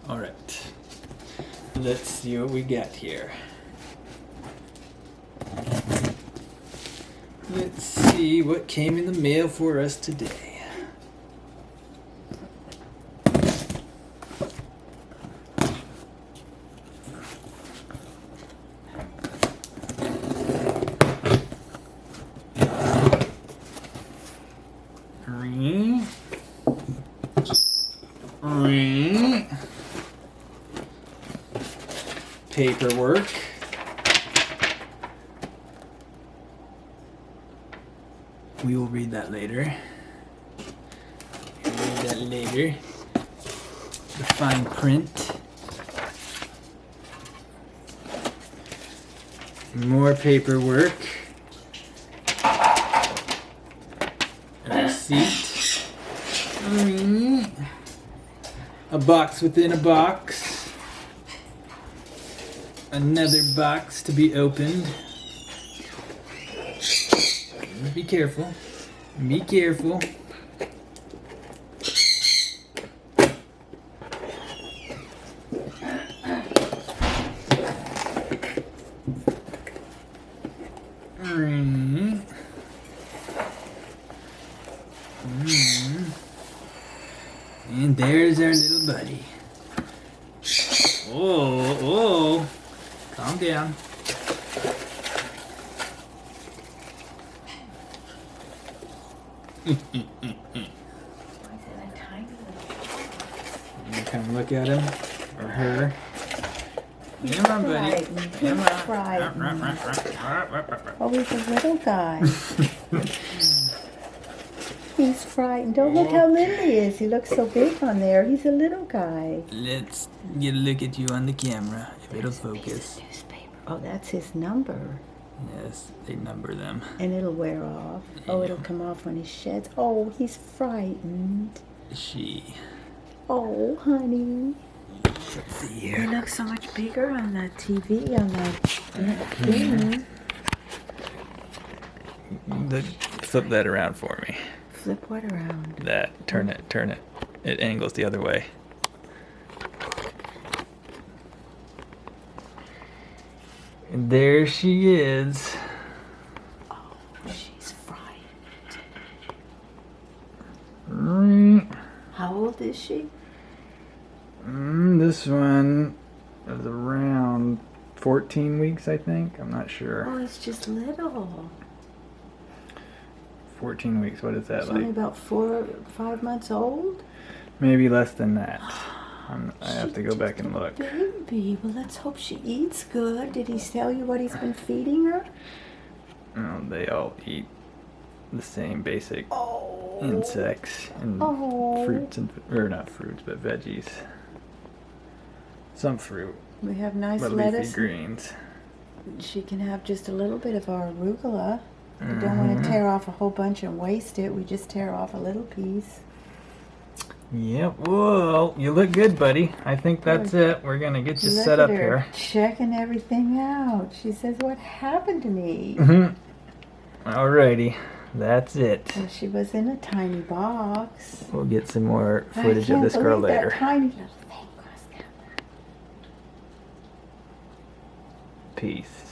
All right. Let's see what we got here. Let's see what came in the mail for us today. Paperwork. We will read that later. The fine print. More paperwork. A receipt. A box within a box. Another box to be opened. Be careful. Be careful. And there's our little buddy. Oh. Calm down. You come look at him or her. Come on, buddy. Come on. Oh, he's a little guy. He's frightened. Don't look how little he is. He looks so big on there. He's a little guy. Let's get a look at you on the camera, if it'll focus. Oh, that's his number. Yes, they number them. And it'll wear off. Oh, it'll come off when he sheds. Oh, he's frightened. She. Oh, honey. Let's see here. He looks so much bigger on the TV, on the thing. Flip that around for me. Flip what around? That. Turn it. It angles the other way. And there she is. Oh, she's frightened. How old is she? This one is around 14 weeks, I think. I'm not sure. Oh, it's just little. 14 weeks, what is that She's like? only about 4 or 5 months old? Maybe less than that. I have to go back and look. Baby, well, let's hope she eats good. Did he tell you what he's been feeding her? They all eat the same basic Oh. insects and fruits, or not fruits, but veggies. Some fruit, We have nice but lettuce. leafy greens. She can have just a little bit of our arugula. We don't want to tear off a whole bunch and waste it. We just tear off a little piece. Yep. Whoa, you look good, buddy. I think that's it. We're gonna get you set up here. Checking everything out. She says, "What happened to me?" Alrighty, that's it. Well, she was in a tiny box. We'll get some more footage of this girl later. That tiny little thing crossed down. Peace.